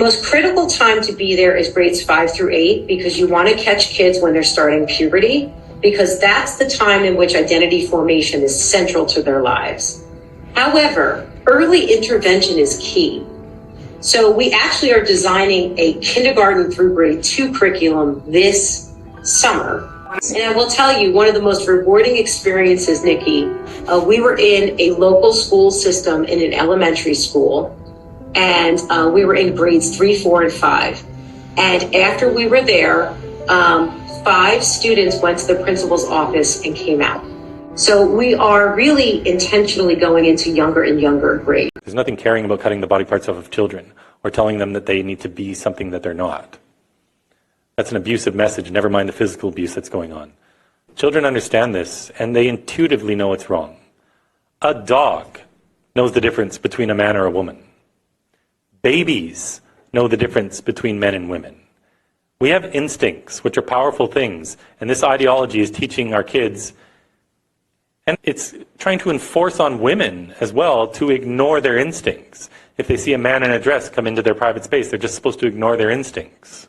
Most critical time to be there is grades 5 through 8 because you want to catch kids when they're starting puberty, because that's the time in which identity formation is central to their lives. However, early intervention is key. So we actually are designing a kindergarten through grade 2 curriculum this summer. And I will tell you, one of the most rewarding experiences, Nikki, we were in a local school system in an elementary school, and we were in grades 3, 4, and 5. And after we were there, 5 students went to the principal's office and came out. So we are really intentionally going into younger and younger grades. There's nothing caring about cutting the body parts off of children or telling them that they need to be something that they're not. That's an abusive message, never mind the physical abuse that's going on. Children understand this, and they intuitively know it's wrong. A dog knows the difference between a man or a woman. Babies know the difference between men and women. We have instincts, which are powerful things, and this ideology is teaching our kids, and it's trying to enforce on women as well to ignore their instincts. If they see a man in a dress come into their private space, they're just supposed to ignore their instincts,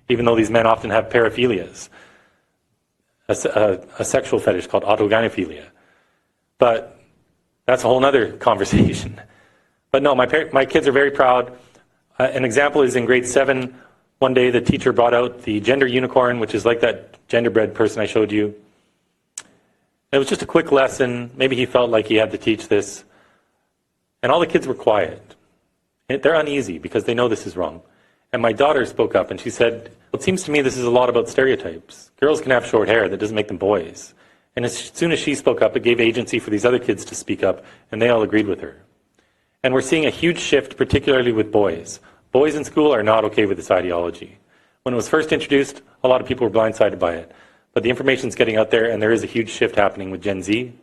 even though these men often have paraphilias, a sexual fetish called autogynephilia. But that's a whole other conversation. But no, my kids are very proud. An example is in grade 7, one day the teacher brought out the gender unicorn, which is like that genderbread person I showed you. It was just a quick lesson. Maybe he felt like he had to teach this. And all the kids were quiet. They're uneasy because they know this is wrong. And my daughter spoke up and she said, well, it seems to me this is a lot about stereotypes. Girls can have short hair, that doesn't make them boys. And as soon as she spoke up, it gave agency for these other kids to speak up, and they all agreed with her. And we're seeing a huge shift, particularly with boys. Boys in school are not okay with this ideology. When it was first introduced, a lot of people were blindsided by it. But the information's getting out there, and there is a huge shift happening with Gen Z.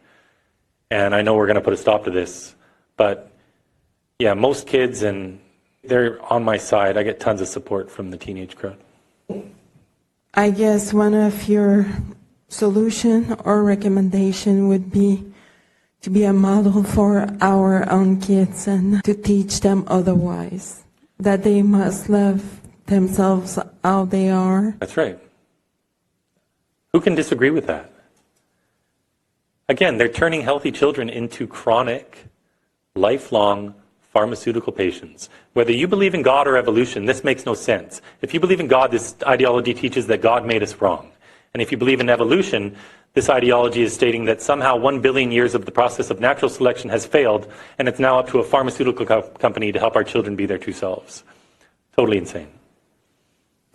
And I know we're going to put a stop to this. But yeah, most kids, and they're on my side. I get tons of support from the teenage crowd. I guess one of your solution or recommendation would be to be a model for our own kids and to teach them otherwise, that they must love themselves how they are. That's right. Who can disagree with that? Again, they're turning healthy children into chronic, lifelong pharmaceutical patients. Whether you believe in God or evolution, this makes no sense. If you believe in God, this ideology teaches that God made us wrong. And if you believe in evolution, this ideology is stating that somehow 1 billion years of the process of natural selection has failed, and it's now up to a pharmaceutical company to help our children be their true selves. Totally insane.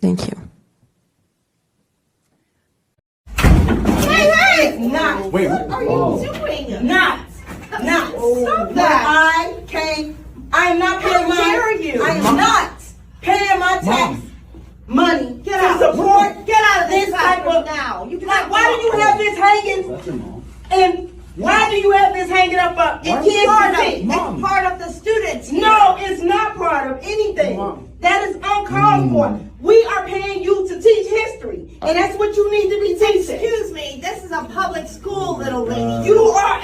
Thank you. Hey! Not. Wait, what are you doing? Not. Oh, Stop that. I am not paying How dare you? I am not paying my tax money Get to out. support Get out of this this type classroom of now. You Like, why do you have this hanging? That's your mom. And why do you have this hanging up? It can't be. Mom. It's part of the students. No, it's not part of anything. Mom. That is uncalled for. We are paying you to teach history, and that's what you need to be teaching. Excuse me, this is a public school, little lady. You are out.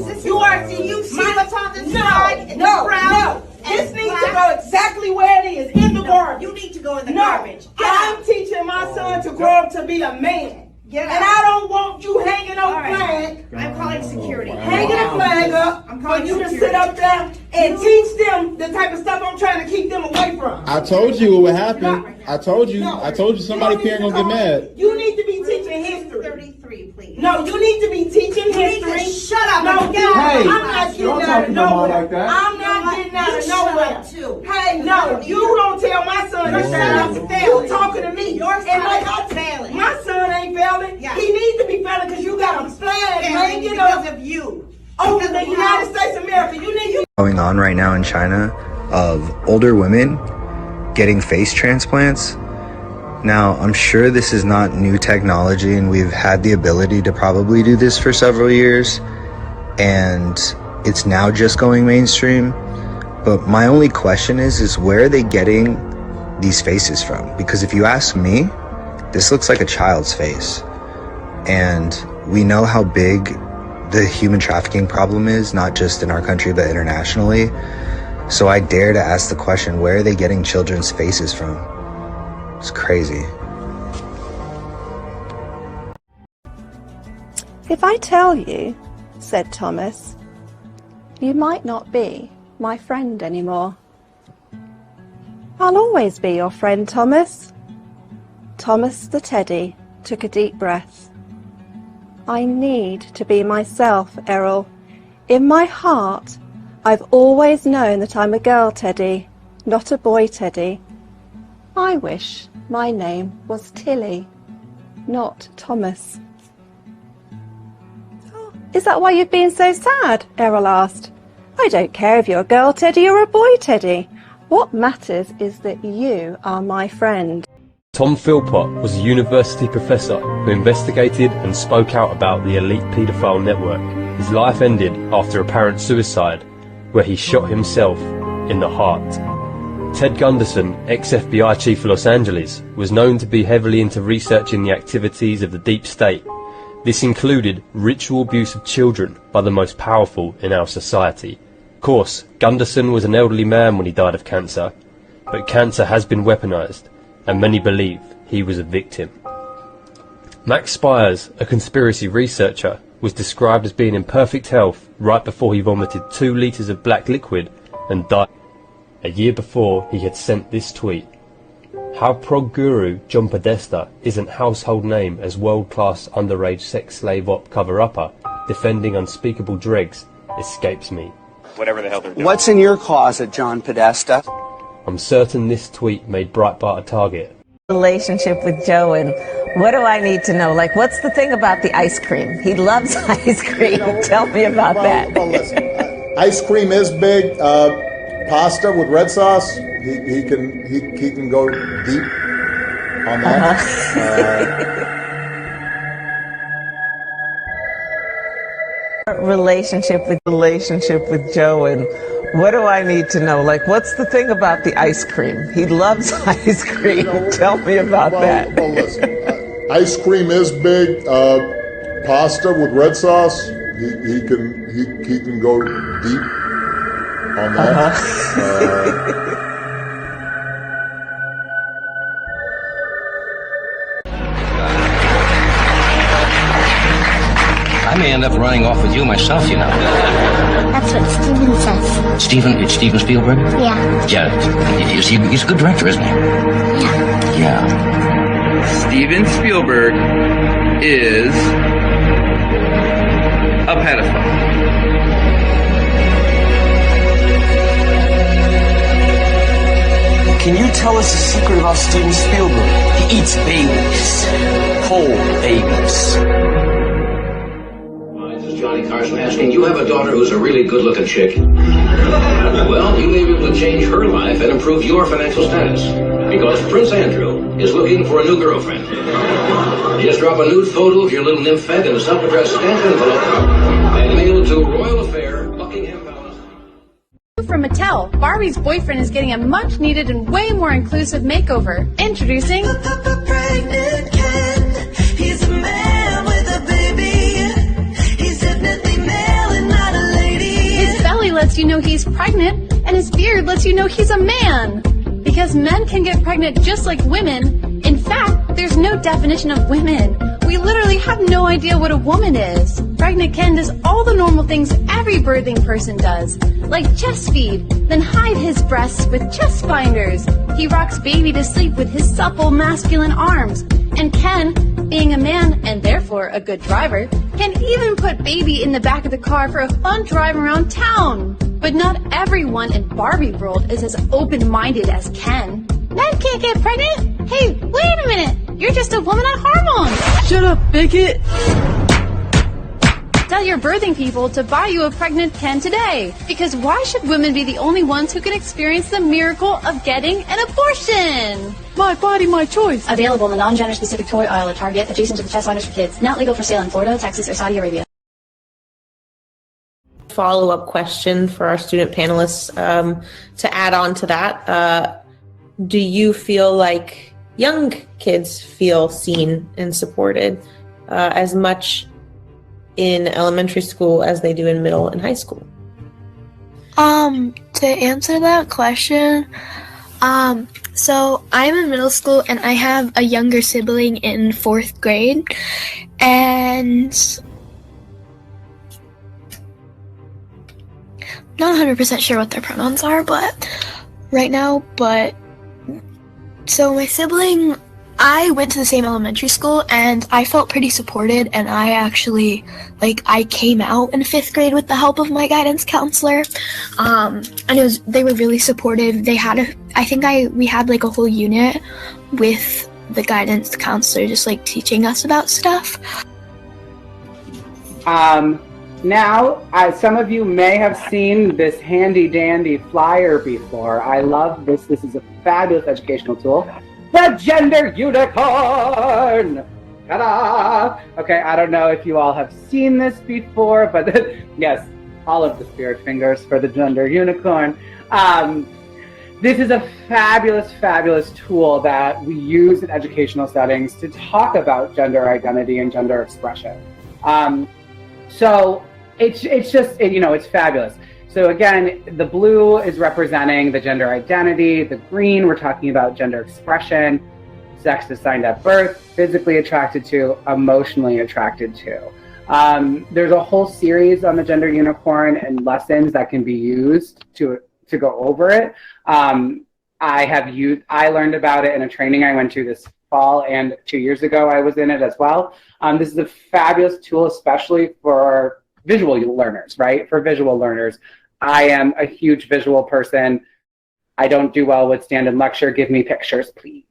excused. You are. Do you see My- what's on this No, side? It's no, brown no. This and needs black. to go exactly where it is, in the garbage. You need to go in the No, garbage. Get I'm out. teaching my son to grow up to be a man. Get And out. I don't want you hanging no All right. flag, I'm calling security. hanging a flag up I'm for calling you to security. sit up there and teach them the type of stuff I'm trying to keep them away from. I told you what would happen. No. I told you. No. I told you somebody You don't here need gonna to get call mad. me. You need to be teaching history. 33, please. No, you need to be teaching You need to history. shut up No, and get out. Hey, I'm not getting don't out talk of to my mom nowhere. like that. I'm not getting out You of shut nowhere. up, too. Hey, no, you don't tell my son to Your shut son's up. failing. You talking to me. Your And son like is failing. My son ain't failing. Yeah. He needs to be failing because you got a flag Failing hanging because up of you. over Because the of United how- States of America. You need to Going on right now in China of older women getting face transplants. Now, I'm sure this is not new technology and we've had the ability to probably do this for several years and it's now just going mainstream. But my only question is where are they getting these faces from? Because if you ask me, this looks like a child's face. And we know how big the human trafficking problem is, not just in our country, but internationally. So I dare to ask the question, where are they getting children's faces from? It's crazy. If I tell you, said Thomas, you might not be my friend anymore. I'll always be your friend, Thomas. Thomas the teddy took a deep breath. I need to be myself, Errol. In my heart, I've always known that I'm a girl teddy, not a boy teddy. I wish my name was Tilly, not Thomas. Oh, is that why you've been so sad? Errol asked. I don't care if you're a girl teddy or a boy teddy. What matters is that you are my friend. Tom Philpott was a university professor who investigated and spoke out about the elite paedophile network. His life ended after apparent suicide, where he shot himself in the heart. Ted Gunderson, ex-FBI chief of Los Angeles, was known to be heavily into researching the activities of the deep state. This included ritual abuse of children by the most powerful in our society. Of course, Gunderson was an elderly man when he died of cancer, but cancer has been weaponized, and many believe he was a victim. Max Spires, a conspiracy researcher, was described as being in perfect health right before he vomited 2 litres of black liquid and died. A year before, he had sent this tweet: "How prog guru John Podesta isn't household name as world-class underage sex slave op cover-upper defending unspeakable dregs escapes me." Whatever the hell they're doing. What's in your closet, John Podesta? I'm certain this tweet made Breitbart a target. Relationship with Joe, and what do I need to know? Like, what's the thing about the ice cream? He loves ice cream. Tell me about that. Well, listen, ice cream is big. Pasta with red sauce, he can go deep on that. Relationship with Joe, and what do I need to know? Like, what's the thing about the ice cream? He loves ice cream. Tell me about that. Well, listen, ice cream is big. Pasta with red sauce, he can go deep on that. I may end up running off with you myself, you know. That's what Steven says. It's Steven Spielberg? Yeah. Yeah. He's a good director, isn't he? Yeah. Yeah. Steven Spielberg is a pedophile. Can you tell us a secret about Steven Spielberg? He eats babies. Cold babies. Johnny Carson asking, you have a daughter who's a really good-looking chick. Well, you may be able to change her life and improve your financial status. Because Prince Andrew is looking for a new girlfriend. Just drop a nude photo of your little nymphette in a self-addressed stamped envelope and mail it to Royal Affair, Buckingham Palace. From Mattel, Barbie's boyfriend is getting a much-needed and way more inclusive makeover. Introducing... the pregnant Ken. He's a man with a baby. His belly lets you know he's pregnant, and his beard lets you know he's a man. Because men can get pregnant just like women. In fact, there's no definition of women. We literally have no idea what a woman is. Pregnant Ken does all the normal things every birthing person does, like chest feed, then hide his breasts with chest binders. He rocks baby to sleep with his supple masculine arms. And Ken, being a man and therefore a good driver, can even put baby in the back of the car for a fun drive around town. But not everyone in Barbie world is as open-minded as Ken. Men can't get pregnant? Hey, wait a minute! You're just a woman on hormones! Shut up, bigot! Tell your birthing people to buy you a pregnant Ken today. Because why should women be the only ones who can experience the miracle of getting an abortion? My body, my choice. Available in the non-gender specific toy aisle at Target, adjacent to the chest liners for kids. Not legal for sale in Florida, Texas, or Saudi Arabia. Follow-up question for our student panelists to add on to that. Do you feel like young kids feel seen and supported as much in elementary school as they do in middle and high school? To answer that question, so I'm in middle school and I have a younger sibling in 4th grade, and not 100% sure what their pronouns are, but so my sibling, I went to the same elementary school and I felt pretty supported, and I actually, I came out in 5th grade with the help of my guidance counselor. And they were really supportive. We had a whole unit with the guidance counselor just teaching us about stuff. Now, some of you may have seen this handy dandy flyer before. I love this. This is a fabulous educational tool. The Gender Unicorn! Ta-da! Okay, I don't know if you all have seen this before, but yes, all of the spirit fingers for the Gender Unicorn. This is a fabulous, fabulous tool that we use in educational settings to talk about gender identity and gender expression. So it's just, it's fabulous. So again, the blue is representing the gender identity. The green, we're talking about gender expression, sex assigned at birth, physically attracted to, emotionally attracted to. There's a whole series on the Gender Unicorn and lessons that can be used to go over it. I learned about it in a training I went to this fall, and 2 years ago I was in it as well. This is a fabulous tool, especially for visual learners, right? For visual learners. I am a huge visual person. I don't do well with stand-in lecture. Give me pictures, please.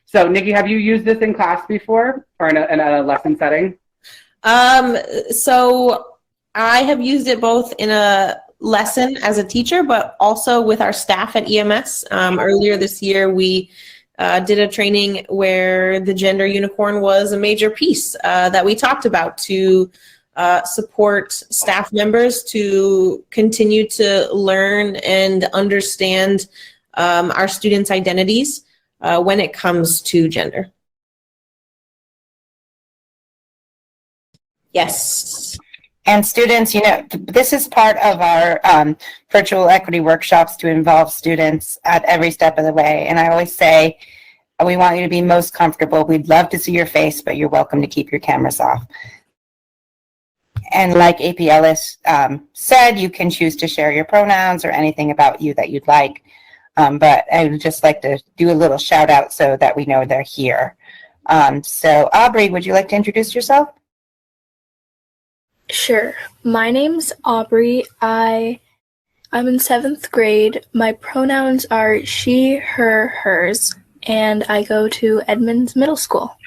So, Nikki, have you used this in class before or in a lesson setting? So I have used it both in a lesson as a teacher, but also with our staff at EMS. Earlier this year, we did a training where the Gender Unicorn was a major piece that we talked about to support staff members to continue to learn and understand our students' identities when it comes to gender. Yes. And students, this is part of our virtual equity workshops to involve students at every step of the way. And I always say, we want you to be most comfortable. We'd love to see your face, but you're welcome to keep your cameras off. And like AP Ellis said, you can choose to share your pronouns or anything about you that you'd like. But I would just like to do a little shout out so that we know they're here. So Aubrey, would you like to introduce yourself? Sure. My name's Aubrey. I'm in 7th grade. My pronouns are she, her, hers, and I go to Edmonds Middle School.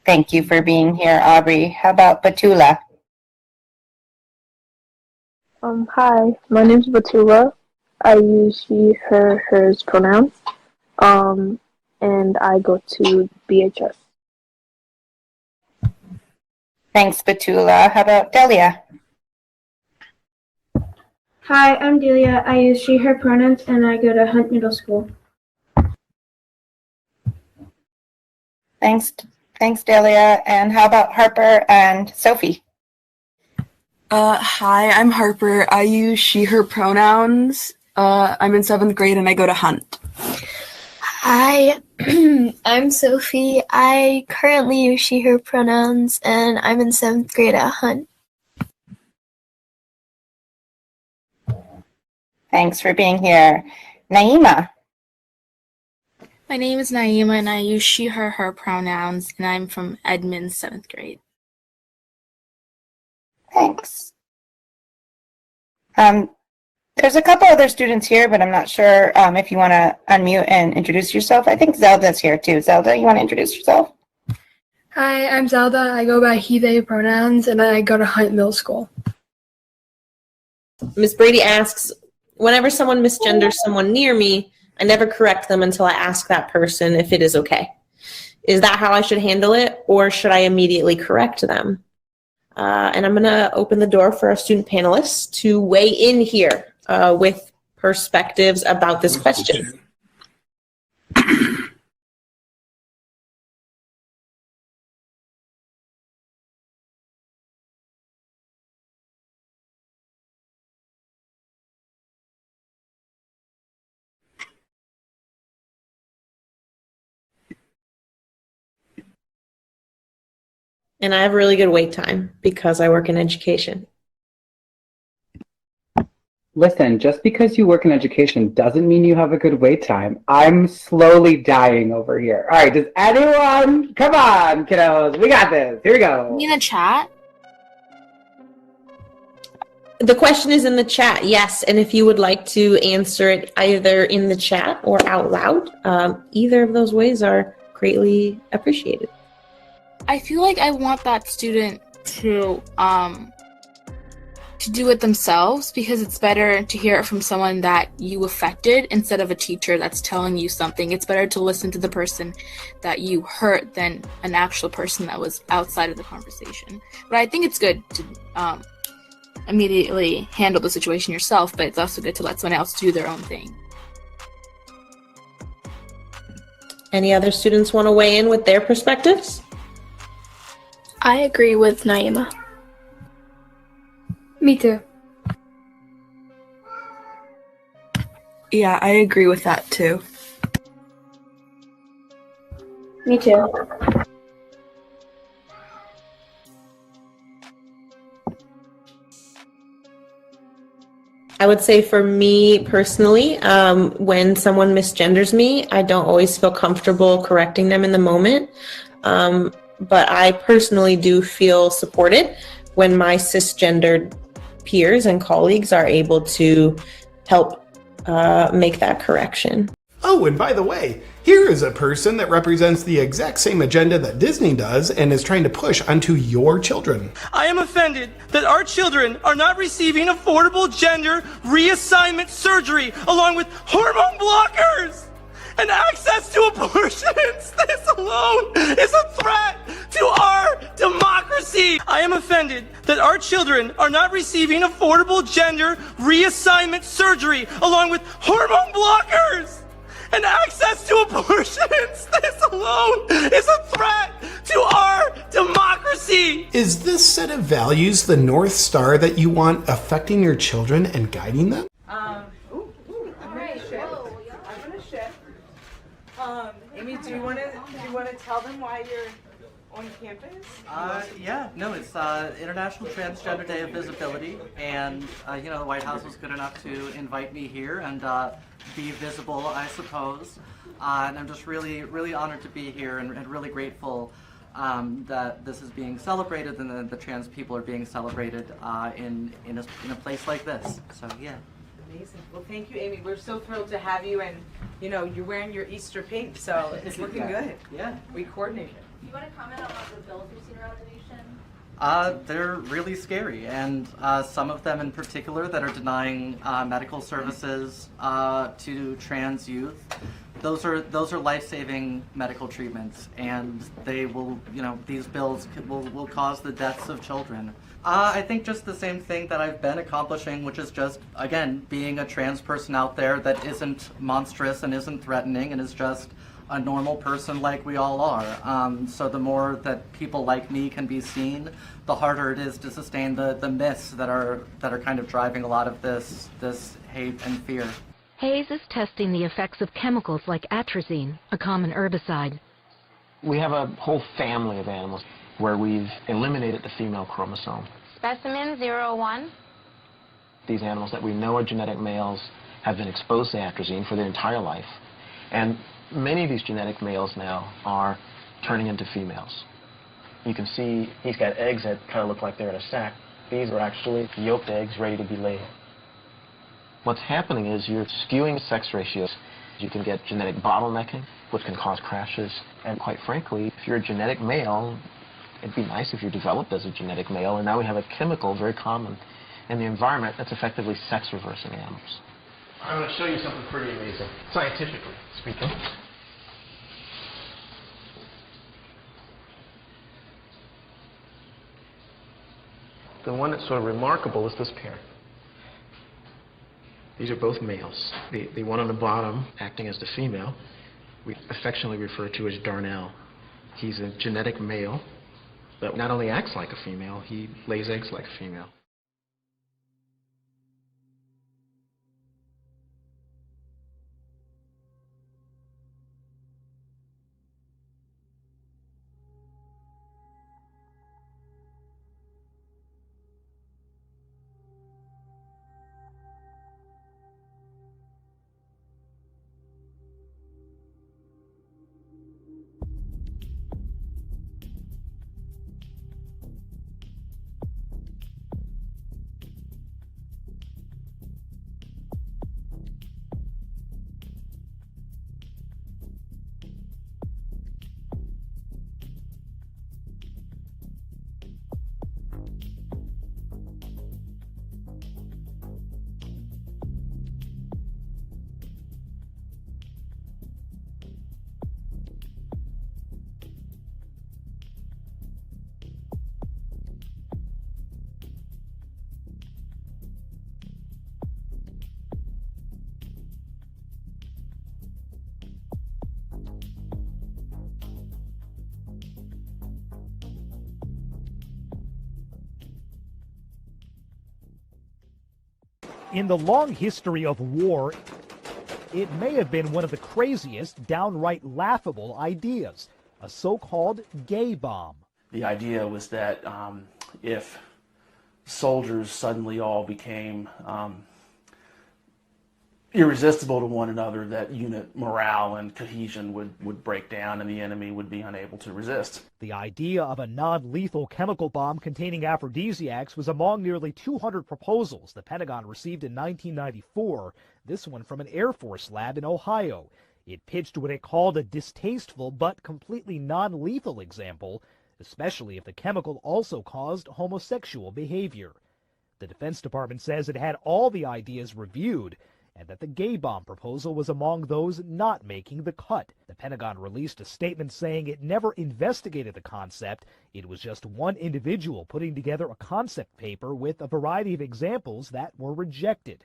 Thank you for being here, Aubrey. How about Batula? Hi, my name's Batula. I use she, her, hers pronouns. And I go to BHS. Thanks, Batula. How about Delia? Hi, I'm Delia. I use she, her pronouns, and I go to Hunt Middle School. Thanks, Delia. And how about Harper and Sophie? Hi, I'm Harper. I use she, her pronouns. I'm in 7th grade and I go to Hunt. Hi, I'm Sophie. I currently use she, her pronouns, and I'm in 7th grade at Hunt. Thanks for being here. Naima? My name is Naima, and I use she, her pronouns, and I'm from Edmonds, 7th grade. Thanks. There's a couple other students here, but I'm not sure if you want to unmute and introduce yourself. I think Zelda's here too. Zelda, you want to introduce yourself? Hi, I'm Zelda. I go by he, they pronouns, and I go to Hunt Middle School. Miss Brady asks, whenever someone misgenders someone near me, I never correct them until I ask that person if it is okay. Is that how I should handle it, or should I immediately correct them? And I'm going to open the door for our student panelists to weigh in here with perspectives about this question. And I have really good wait time because I work in education. Listen, just because you work in education doesn't mean you have a good wait time. I'm slowly dying over here. All right, does anyone? Come on, kiddos. We got this. Here we go. In the chat? The question is in the chat, yes. And if you would like to answer it either in the chat or out loud, either of those ways are greatly appreciated. I feel like I want that student to do it themselves, because it's better to hear it from someone that you affected instead of a teacher that's telling you something. It's better to listen to the person that you hurt than an actual person that was outside of the conversation. But I think it's good to immediately handle the situation yourself, but it's also good to let someone else do their own thing. Any other students want to weigh in with their perspectives? I agree with Naima. Me too. Yeah, I agree with that too. Me too. I would say for me personally, when someone misgenders me, I don't always feel comfortable correcting them in the moment. But I personally do feel supported when my cisgendered peers and colleagues are able to help make that correction. Oh, and by the way, here is a person that represents the exact same agenda that Disney does and is trying to push onto your children. I am offended that our children are not receiving affordable gender reassignment surgery along with hormone blockers and access to abortions. This alone is a threat to our democracy. I am offended that our children are not receiving affordable gender reassignment surgery along with hormone blockers and access to abortions. This alone is a threat to our democracy. Is this set of values the North Star that you want affecting your children and guiding them? I'm gonna shift. Amy, do you want to tell them why you're on campus? Yeah, no, it's International Transgender Day of Visibility, and you know, the White House was good enough to invite me here and be visible, I suppose. And I'm just really honored to be here and really grateful that this is being celebrated and that the trans people are being celebrated in a place like this. So yeah. Amazing. Well, thank you, Amy. We're so thrilled to have you, and you know, you're wearing your Easter pink, so it's looking good. Yeah. We coordinated. Do you want to comment on the bills we've seen around the nation? They're really scary, and some of them in particular that are denying medical services to trans youth. Those are life-saving medical treatments, and they will, you know, these bills will cause the deaths of children. I think just the same thing that I've been accomplishing, which is just, again, being a trans person out there that isn't monstrous and isn't threatening and is just a normal person like we all are. So the more that people like me can be seen, the harder it is to sustain the myths that are kind of driving a lot of this hate and fear. Hayes is testing the effects of chemicals like atrazine, a common herbicide. We have a whole family of animals where we've eliminated the female chromosome. Specimen 01. These animals that we know are genetic males have been exposed to atrazine for their entire life. And many of these genetic males now are turning into females. You can see he's got eggs that kind of look like they're in a sack. These are actually yolked eggs ready to be laid. What's happening is you're skewing sex ratios. You can get genetic bottlenecking, which can cause crashes. And quite frankly, if you're a genetic male, it'd be nice if you developed as a genetic male. And now we have a chemical very common in the environment that's effectively sex-reversing animals. I'm going to show you something pretty amazing, scientifically speaking. The one that's sort of remarkable is this pair. These are both males. The one on the bottom, acting as the female, we affectionately refer to as Darnell. He's a genetic male that not only acts like a female, he lays eggs like a female. In the long history of war, it may have been one of the craziest, downright laughable ideas, a so-called gay bomb. The idea was that if soldiers suddenly all became irresistible to one another, that unit morale and cohesion would break down and the enemy would be unable to resist. The idea of a non-lethal chemical bomb containing aphrodisiacs was among nearly 200 proposals the Pentagon received in 1994, this one from an Air Force lab in Ohio. It pitched what it called a distasteful but completely non-lethal example, especially if the chemical also caused homosexual behavior. The Defense Department says it had all the ideas reviewed, and that the gay bomb proposal was among those not making the cut. The Pentagon released a statement saying it never investigated the concept. It was just one individual putting together a concept paper with a variety of examples that were rejected.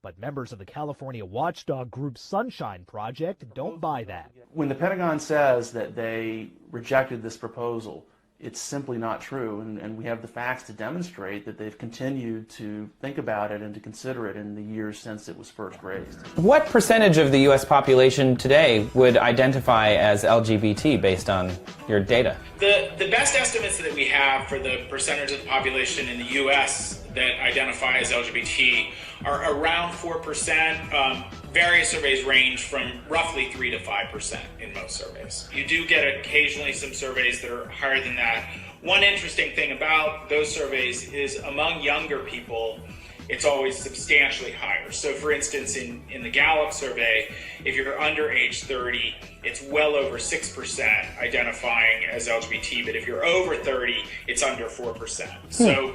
But members of the California watchdog group Sunshine Project don't buy that. When the Pentagon says that they rejected this proposal, it's simply not true, and we have the facts to demonstrate that they've continued to think about it and to consider it in the years since it was first raised. What percentage of the U.S. population today would identify as LGBT based on your data? The best estimates that we have for the percentage of the population in the U.S. that identify as LGBT are around 4%. Various surveys range from roughly 3 to 5% in most surveys. You do get occasionally some surveys that are higher than that. One interesting thing about those surveys is among younger people, it's always substantially higher. So for instance, in the Gallup survey, if you're under age 30, it's well over 6% identifying as LGBT, but if you're over 30, it's under 4%. So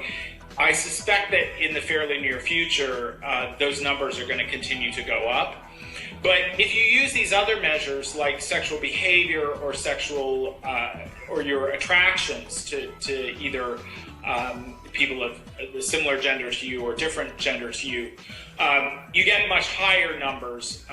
I suspect that in the fairly near future, those numbers are going to continue to go up. But if you use these other measures like sexual behavior or sexual or your attractions to either people of a similar gender to you or different gender to you, you get much higher numbers.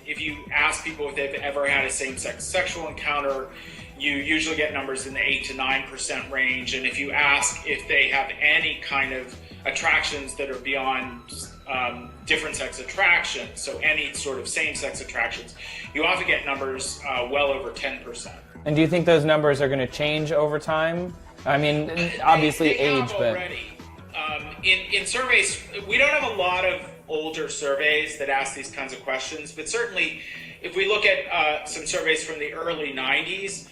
If you ask people if they've ever had a same-sex sexual encounter, you usually get numbers in the 8 to 9% range. And if you ask if they have any kind of attractions that are beyond different sex attractions, so any sort of same-sex attractions, you often get numbers well over 10%. And do you think those numbers are going to change over time? I mean, obviously they age, have but... already. In surveys, we don't have a lot of older surveys that ask these kinds of questions, but certainly if we look at some surveys from the early 90s,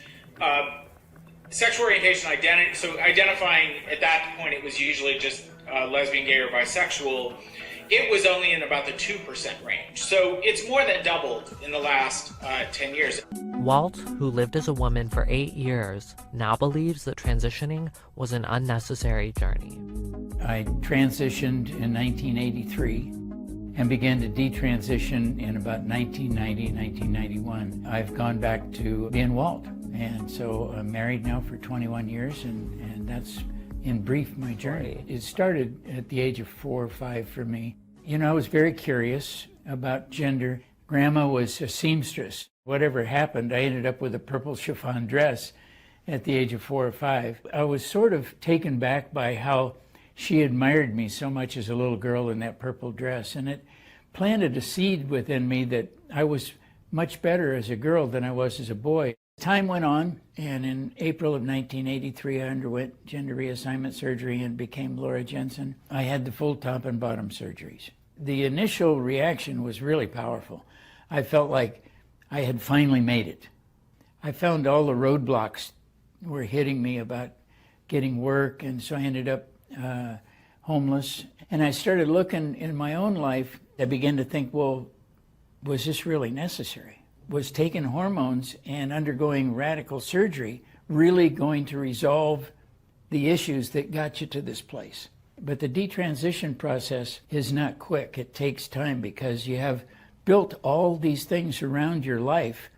sexual orientation identity, so identifying at that point it was usually just lesbian, gay, or bisexual, it was only in about the 2% range. So it's more than doubled in the last 10 years. Walt, who lived as a woman for 8 years, now believes that transitioning was an unnecessary journey. I transitioned in 1983 and began to detransition in about 1990, 1991. I've gone back to being Walt. And so I'm married now for 21 years, and that's, in brief, my journey. It started at the age of 4 or 5 for me. You know, I was very curious about gender. Grandma was a seamstress. Whatever happened, I ended up with a purple chiffon dress at the age of 4 or 5. I was sort of taken back by how she admired me so much as a little girl in that purple dress, and it planted a seed within me that I was much better as a girl than I was as a boy. Time went on, and in April of 1983, I underwent gender reassignment surgery and became Laura Jensen. I had the full top and bottom surgeries. The initial reaction was really powerful. I felt like I had finally made it. I found all the roadblocks were hitting me about getting work, and so I ended up homeless. And I started looking in my own life. I began to think, well, was this really necessary? Was taking hormones and undergoing radical surgery really going to resolve the issues that got you to this place? But the detransition process is not quick. It takes time because you have built all these things around your life.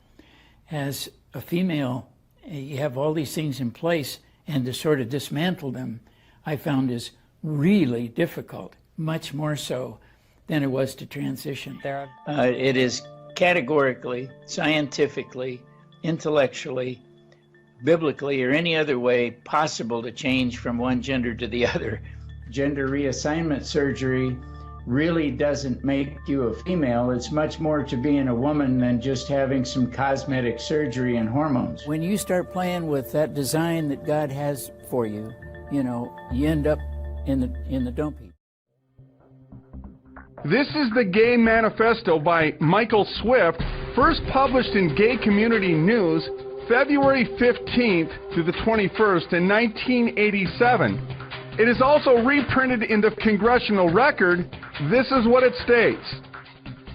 As a female, you have all these things in place, and to sort of dismantle them, I found is really difficult, much more so than it was to transition. It is categorically, scientifically, intellectually, biblically, or any other way possible to change from one gender to the other. Gender reassignment surgery really doesn't make you a female. It's much more to being a woman than just having some cosmetic surgery and hormones. When you start playing with that design that God has for you, you know, you end up in the dump heap. This is the Gay Manifesto by Michael Swift, first published in Gay Community News, February 15th to the 21st in 1987. It is also reprinted in the Congressional Record. This is what it states.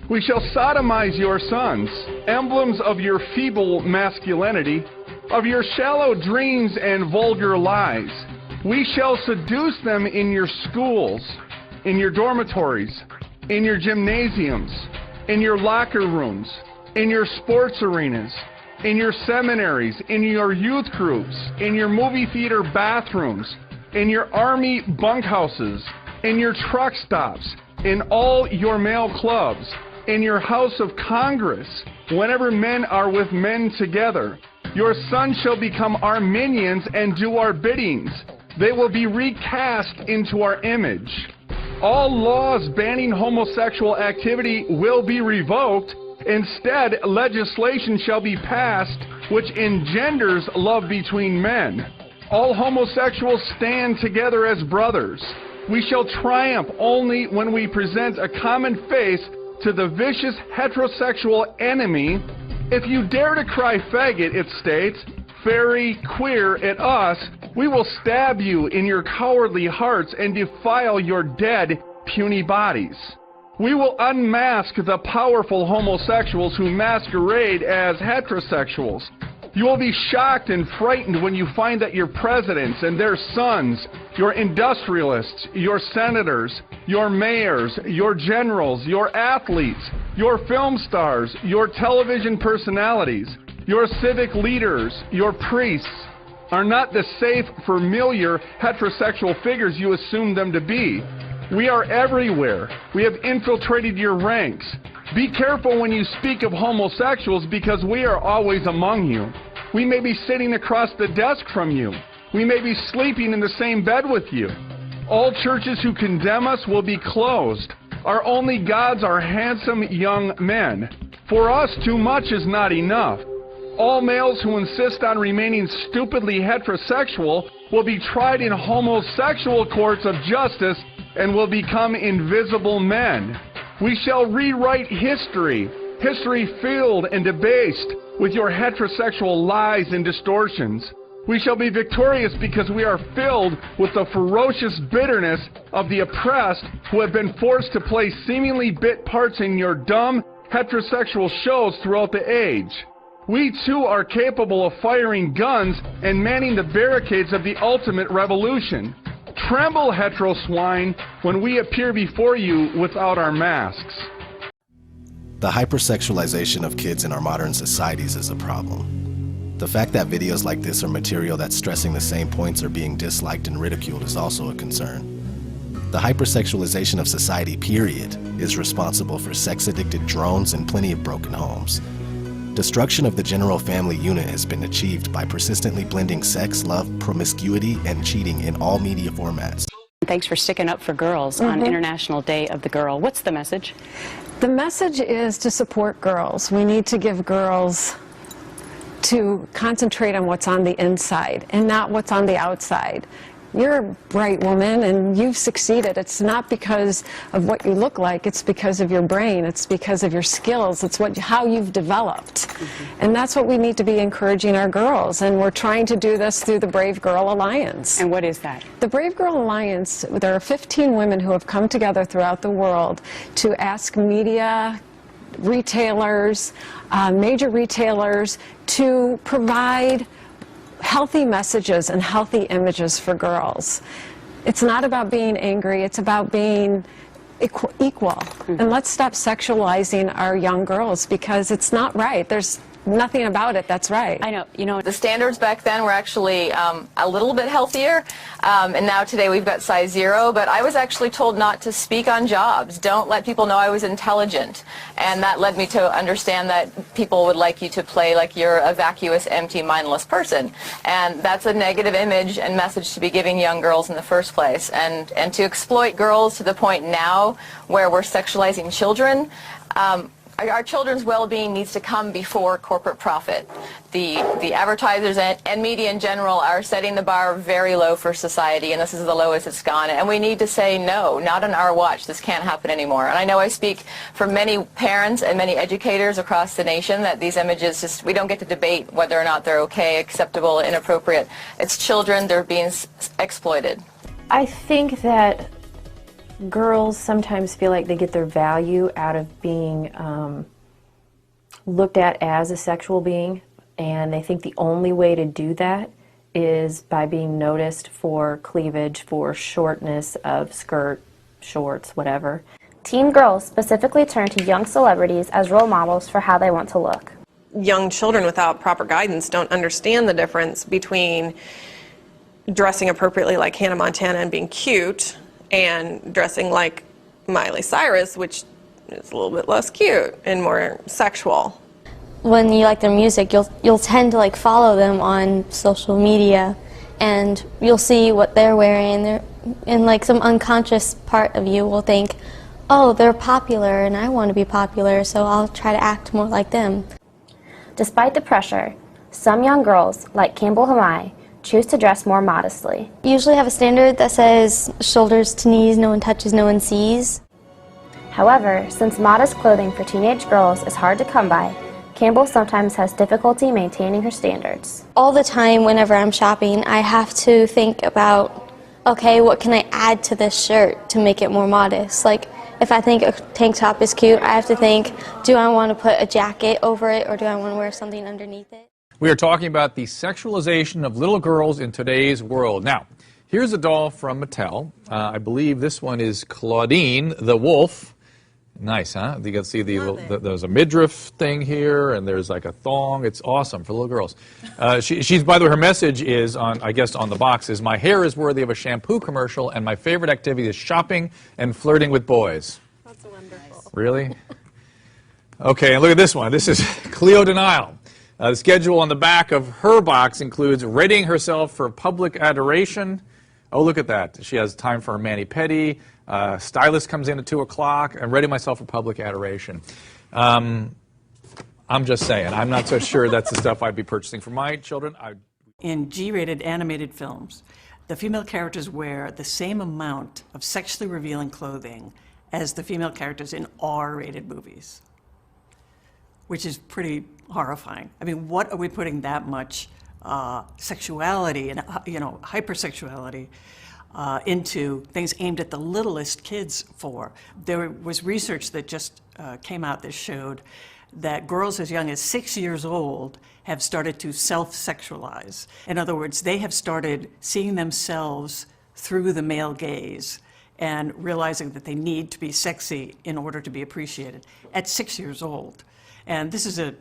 We shall sodomize your sons, emblems of your feeble masculinity, of your shallow dreams and vulgar lies. We shall seduce them in your schools, in your dormitories, in your gymnasiums, in your locker rooms, in your sports arenas, in your seminaries, in your youth groups, in your movie theater bathrooms, in your army bunkhouses, in your truck stops, in all your male clubs, in your House of Congress, whenever men are with men together. Your sons shall become our minions and do our biddings. They will be recast into our image. All laws banning homosexual activity will be revoked. Instead, legislation shall be passed which engenders love between men. All homosexuals stand together as brothers. We shall triumph only when we present a common face to the vicious heterosexual enemy. If you dare to cry faggot, it states, fairy, queer at us, we will stab you in your cowardly hearts and defile your dead, puny bodies. We will unmask the powerful homosexuals who masquerade as heterosexuals. You will be shocked and frightened when you find that your presidents and their sons, your industrialists, your senators, your mayors, your generals, your athletes, your film stars, your television personalities, your civic leaders, your priests, are not the safe, familiar heterosexual figures you assume them to be. We are everywhere. We have infiltrated your ranks. Be careful when you speak of homosexuals because we are always among you. We may be sitting across the desk from you. We may be sleeping in the same bed with you. All churches who condemn us will be closed. Our only gods are handsome young men. For us, too much is not enough. All males who insist on remaining stupidly heterosexual will be tried in homosexual courts of justice and will become invisible men. We shall rewrite history, history filled and debased with your heterosexual lies and distortions. We shall be victorious because we are filled with the ferocious bitterness of the oppressed who have been forced to play seemingly bit parts in your dumb heterosexual shows throughout the age. We too are capable of firing guns and manning the barricades of the ultimate revolution. Tremble, hetero swine, when we appear before you without our masks. The hypersexualization of kids in our modern societies is a problem. The fact that videos like this are material that's stressing the same points are being disliked and ridiculed is also a concern. The hypersexualization of society, period, is responsible for sex-addicted drones and plenty of broken homes. Destruction of the general family unit has been achieved by persistently blending sex, love, promiscuity, and cheating in all media formats. Thanks for sticking up for girls on International Day of the Girl. What's the message? The message is to support girls. We need to give girls to concentrate on what's on the inside and not what's on the outside. You're a bright woman and you've succeeded. It's not because of what you look like, it's because of your brain, it's because of your skills, it's how you've developed. And that's what we need to be encouraging our girls, and we're trying to do this through the Brave Girl Alliance. And what is that? The Brave Girl Alliance, there are 15 women who have come together throughout the world to ask media, retailers, major retailers to provide healthy messages and healthy images for girls. It's not about being angry, it's about being equal. And let's stop sexualizing our young girls because it's not right. There's nothing about it that's right. I know. You know, the standards back then were actually a little bit healthier, and now today we've got size 0, but I was actually told not to speak on jobs. Don't let people know I was intelligent, and that led me to understand that people would like you to play like you're a vacuous, empty, mindless person, and that's a negative image and message to be giving young girls in the first place, and to exploit girls to the point now where we're sexualizing children. Our children's well-being needs to come before corporate profit. The advertisers and media in general are setting the bar very low for society, and this is the lowest it's gone. And we need to say no, not on our watch. This can't happen anymore. And I know I speak for many parents and many educators across the nation that these images just, we don't get to debate whether or not they're okay, acceptable, inappropriate. It's children, they're being exploited. I think that girls sometimes feel like they get their value out of being looked at as a sexual being, and they think the only way to do that is by being noticed for cleavage, for shortness of skirt, shorts, whatever. Teen girls specifically turn to young celebrities as role models for how they want to look. Young children without proper guidance don't understand the difference between dressing appropriately like Hannah Montana and being cute and dressing like Miley Cyrus, which is a little bit less cute and more sexual. When you like their music, you'll tend to like follow them on social media, and you'll see what they're wearing, and like some unconscious part of you will think, oh, they're popular and I want to be popular, so I'll try to act more like them. Despite the pressure, some young girls, like Campbell Hamai, choose to dress more modestly. Usually have a standard that says shoulders to knees, no one touches, no one sees. However, since modest clothing for teenage girls is hard to come by, Campbell sometimes has difficulty maintaining her standards. All the time whenever I'm shopping, I have to think about, okay, what can I add to this shirt to make it more modest? Like, if I think a tank top is cute, I have to think, do I want to put a jacket over it, or do I want to wear something underneath it? We are talking about the sexualization of little girls in today's world. Now, here's a doll from Mattel. I believe this one is Claudine the Wolf. Nice, huh? You can see there's a midriff thing here, and there's like a thong. It's awesome for little girls. She's, by the way, her message is, I guess on the box, is my hair is worthy of a shampoo commercial, and my favorite activity is shopping and flirting with boys. That's wonderful. Really? Okay, and look at this one. This is Cleo Denial. The schedule on the back of her box includes readying herself for public adoration. Oh, look at that. She has time for her mani-pedi. Stylist comes in at 2 o'clock. I'm readying myself for public adoration. I'm just saying. I'm not so sure that's the stuff I'd be purchasing for my children. In G-rated animated films, the female characters wear the same amount of sexually revealing clothing as the female characters in R-rated movies, which is pretty horrifying. I mean, what are we putting that much sexuality and hypersexuality into things aimed at the littlest kids for? There was research that just came out that showed that girls as young as 6 years old have started to self-sexualize. In other words, they have started seeing themselves through the male gaze and realizing that they need to be sexy in order to be appreciated at 6 years old. And this is a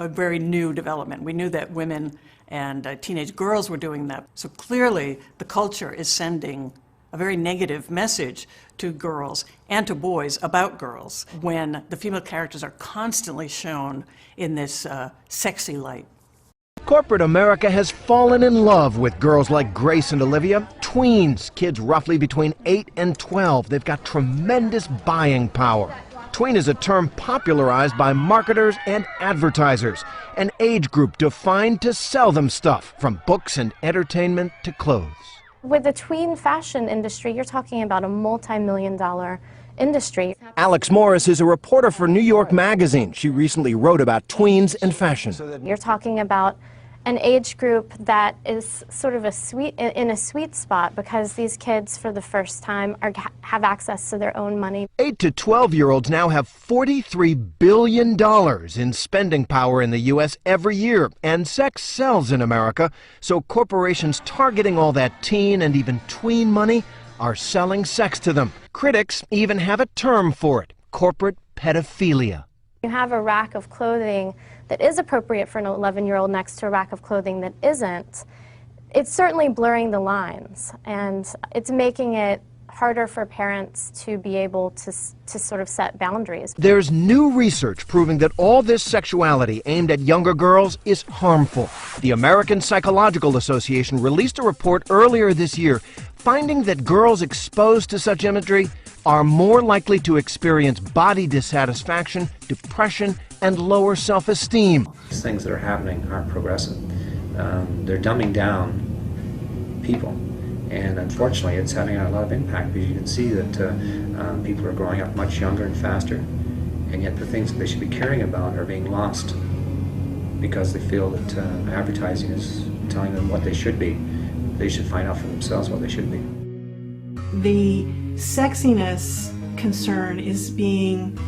very new development. We knew that women and teenage girls were doing that. So clearly the culture is sending a very negative message to girls and to boys about girls when the female characters are constantly shown in this sexy light. Corporate America has fallen in love with girls like Grace and Olivia, tweens, kids roughly between 8 and 12. They've got tremendous buying power. Tween is a term popularized by marketers and advertisers, an age group defined to sell them stuff, from books and entertainment to clothes. With the tween fashion industry, you're talking about a multi-million-dollar industry. Alex Morris is a reporter for New York Magazine. She recently wrote about tweens and fashion. You're talking about an age group that is sort of in a sweet spot, because these kids for the first time have access to their own money. 8 to 12-year-olds now have $43 billion in spending power in the U.S. every year, and sex sells in America, so corporations targeting all that teen and even tween money are selling sex to them. Critics even have a term for it: corporate pedophilia. You have a rack of clothing that is appropriate for an 11-year-old next to a rack of clothing that isn't, it's certainly blurring the lines, and it's making it harder for parents to be able to sort of set boundaries. There's new research proving that all this sexuality aimed at younger girls is harmful. The American Psychological Association released a report earlier this year finding that girls exposed to such imagery are more likely to experience body dissatisfaction, depression, and lower self-esteem. These things that are happening aren't progressive. They're dumbing down people. And unfortunately, it's having a lot of impact, because you can see that people are growing up much younger and faster, and yet the things that they should be caring about are being lost because they feel that advertising is telling them what they should be. They should find out for themselves what they should be. The sexiness concern is being,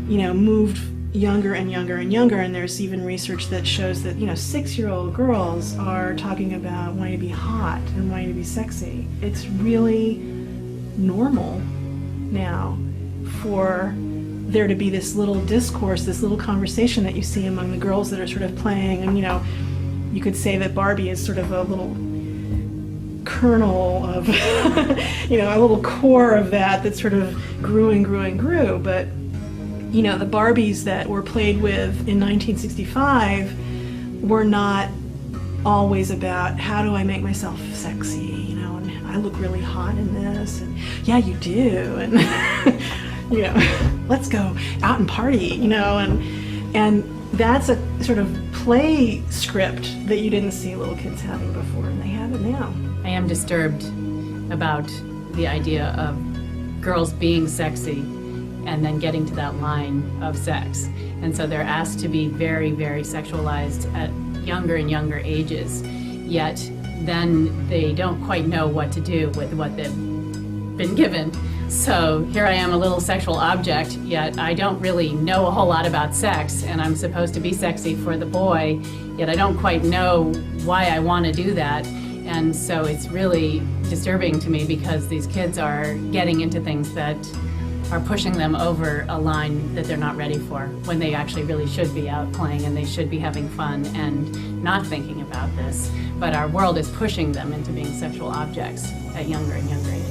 moved younger and younger and younger, and there's even research that shows that 6-year-old girls are talking about wanting to be hot and wanting to be sexy. It's really normal now for there to be this little discourse, this little conversation that you see among the girls that are sort of playing, and you could say that Barbie is sort of a little kernel of a little core of that sort of grew and grew and grew. But the Barbies that were played with in 1965 were not always about how do I make myself sexy, and I look really hot in this, and yeah, you do, and let's go out and party, and that's a sort of play script that you didn't see little kids having before, and they have it now. I am disturbed about the idea of girls being sexy and then getting to that line of sex. And so they're asked to be very, very sexualized at younger and younger ages, yet then they don't quite know what to do with what they've been given. So here I am, a little sexual object, yet I don't really know a whole lot about sex, and I'm supposed to be sexy for the boy, yet I don't quite know why I want to do that. And so it's really disturbing to me, because these kids are getting into things that are pushing them over a line that they're not ready for, when they actually really should be out playing and they should be having fun and not thinking about this. But our world is pushing them into being sexual objects at younger and younger ages.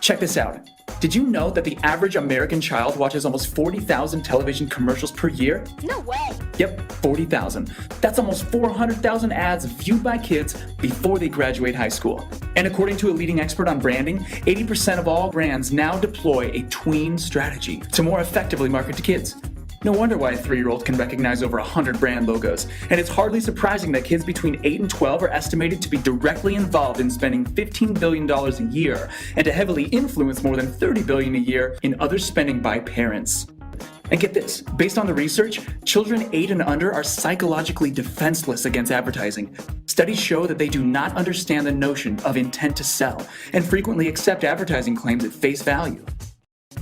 Check this out. Did you know that the average American child watches almost 40,000 television commercials per year? No way! Yep, 40,000. That's almost 400,000 ads viewed by kids before they graduate high school. And according to a leading expert on branding, 80% of all brands now deploy a tween strategy to more effectively market to kids. No wonder why a 3-year-old can recognize over 100 brand logos. And it's hardly surprising that kids between 8 and 12 are estimated to be directly involved in spending $15 billion a year, and to heavily influence more than $30 billion a year in other spending by parents. And get this, based on the research, children 8 and under are psychologically defenseless against advertising. Studies show that they do not understand the notion of intent to sell, and frequently accept advertising claims at face value.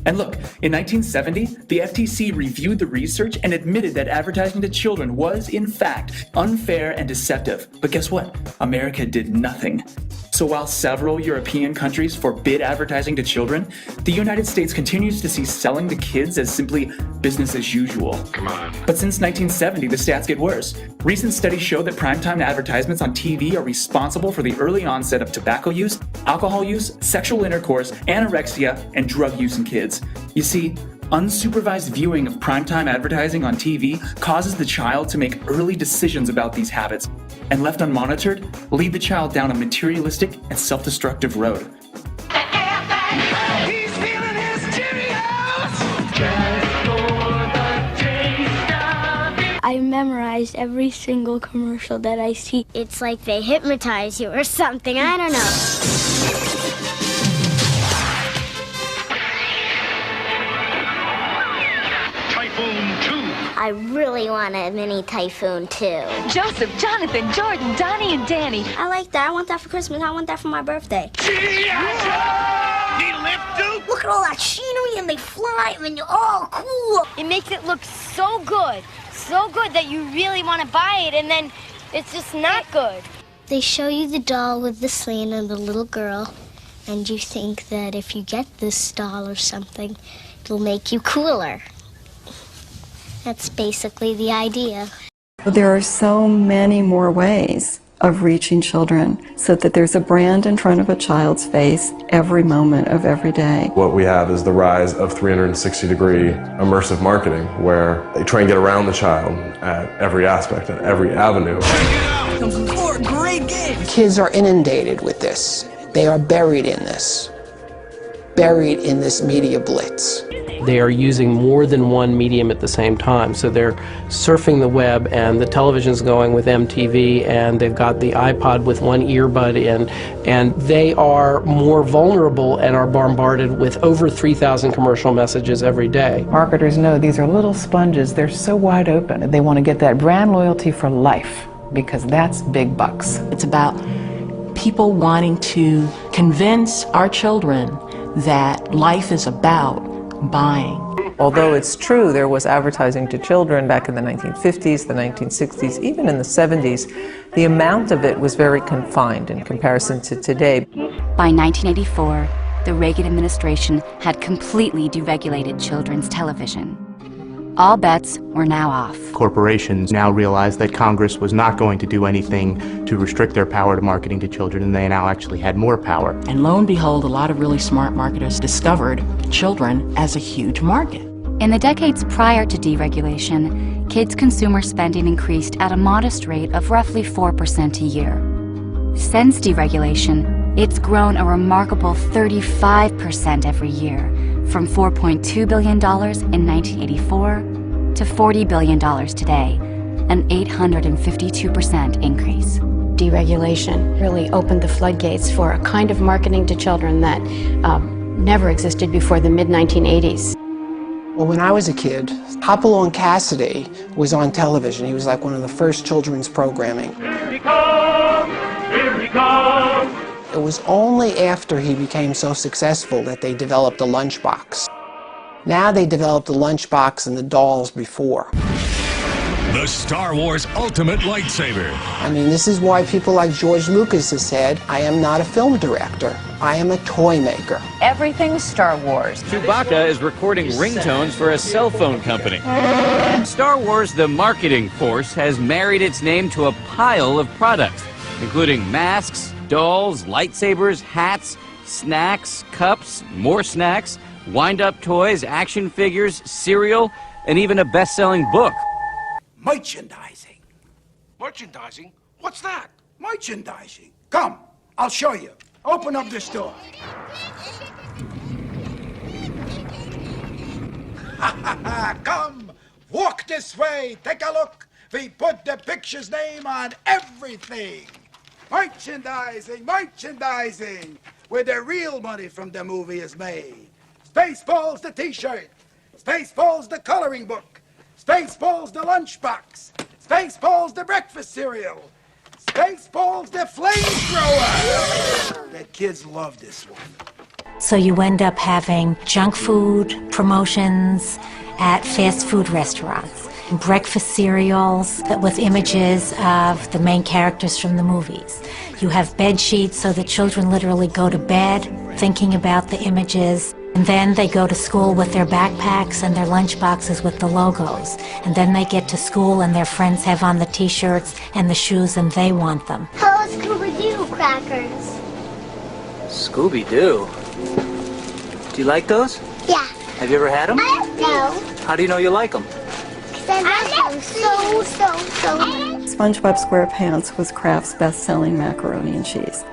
And look, in 1970, the FTC reviewed the research and admitted that advertising to children was, in fact, unfair and deceptive. But guess what? America did nothing. So while several European countries forbid advertising to children, the United States continues to see selling to kids as simply business as usual. Come on. But since 1970, the stats get worse. Recent studies show that primetime advertisements on TV are responsible for the early onset of tobacco use, alcohol use, sexual intercourse, anorexia, and drug use in kids. You see, unsupervised viewing of primetime advertising on TV causes the child to make early decisions about these habits, and left unmonitored, lead the child down a materialistic and self-destructive road. He's feeling his Cheerios! I memorized every single commercial that I see. It's like they hypnotize you or something, I don't know. I really want a mini Typhoon too. Joseph, Jonathan, Jordan, Donnie, and Danny. I like that. I want that for Christmas. I want that for my birthday. Need a lift, dude? Look at all that scenery, and they fly, and you're all cool. It makes it look so good that you really want to buy it, and then It's just not good. They show you the doll with the sling and the little girl, and you think that if you get this doll or something, it'll make you cooler. That's basically the idea. There are so many more ways of reaching children so that there's a brand in front of a child's face every moment of every day. What we have is the rise of 360-degree immersive marketing, where they try and get around the child at every aspect, at every avenue. Great game. Kids are inundated with this. They are buried in this media blitz. They are using more than one medium at the same time. So they're surfing the web, and the television's going with MTV, and they've got the iPod with one earbud in, and they are more vulnerable and are bombarded with over 3,000 commercial messages every day. Marketers know these are little sponges. They're so wide open. They want to get that brand loyalty for life, because that's big bucks. It's about people wanting to convince our children that life is about buying. Although it's true there was advertising to children back in the 1950s, the 1960s, even in the 70s, the amount of it was very confined in comparison to today. By 1984, the Reagan administration had completely deregulated children's television. All bets were now off. Corporations now realized that Congress was not going to do anything to restrict their power to marketing to children, and they now actually had more power. And lo and behold, a lot of really smart marketers discovered children as a huge market. In the decades prior to deregulation, kids' consumer spending increased at a modest rate of roughly 4% a year. Since deregulation, it's grown a remarkable 35% every year, from $4.2 billion in 1984 to $40 billion today, an 852% increase. Deregulation really opened the floodgates for a kind of marketing to children that never existed before the mid-1980s. Well, when I was a kid, Hopalong Cassidy was on television. He was like one of the first children's programming. Here he comes! Here he comes! It was only after he became so successful that they developed a lunchbox. Now they developed the lunchbox and the dolls before. The Star Wars Ultimate Lightsaber. I mean, this is why people like George Lucas has said, I am not a film director, I am a toy maker. Everything's Star Wars. Chewbacca is recording ringtones for a cell phone company. Star Wars, the marketing force, has married its name to a pile of products, including masks, dolls, lightsabers, hats, snacks, cups, more snacks, wind-up toys, action figures, cereal, and even a best-selling book. Merchandising. Merchandising? What's that? Merchandising. Come, I'll show you. Open up this door. Come, walk this way, take a look. We put the picture's name on everything. Merchandising, merchandising, where the real money from the movie is made. Spaceballs the t-shirt, Spaceballs the coloring book, Spaceballs the lunchbox, Spaceballs the breakfast cereal, Spaceballs the flamethrower. The kids love this one. So you end up having junk food promotions at fast food restaurants, breakfast cereals with images of the main characters from the movies. You have bed sheets so the children literally go to bed thinking about the images, and then they go to school with their backpacks and their lunch boxes with the logos. And then they get to school and their friends have on the t-shirts and the shoes and they want them. Hello, Scooby-Doo crackers. Scooby-Doo? Do you like those? Yeah. Have you ever had them? No. How do you know you like them? I love them so much. SpongeBob SquarePants was Kraft's best-selling macaroni and cheese.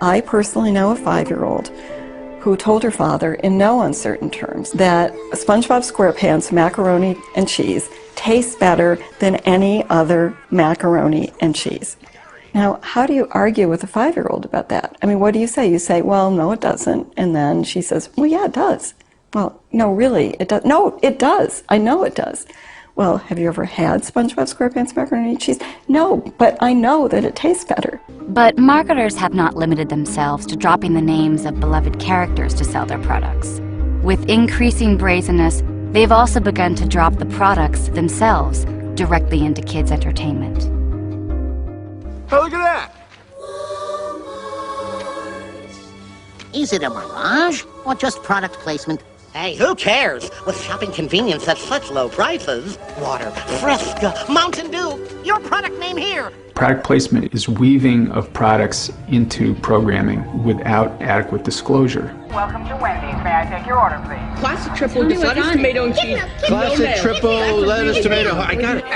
I personally know a 5-year-old who told her father in no uncertain terms that SpongeBob SquarePants macaroni and cheese tastes better than any other macaroni and cheese. Now, how do you argue with a 5-year-old about that? I mean, what do you say? You say, well, no, it doesn't. And then she says, well, yeah, it does. Well, no, really, it does. No, it does. I know it does. Well, have you ever had SpongeBob SquarePants macaroni and cheese? No, but I know that it tastes better. But marketers have not limited themselves to dropping the names of beloved characters to sell their products. With increasing brazenness, they've also begun to drop the products themselves directly into kids' entertainment. Oh, look at that! Is it a mirage or just product placement? Hey, who cares? With shopping convenience at such low prices. Water, Fresca, Mountain Dew, your product name here. Product placement is weaving of products into programming without adequate disclosure. Welcome to Wendy's. May I take your order, please? Classic triple lettuce, tomato, and cheese. Classic triple lettuce, tomato. I got it.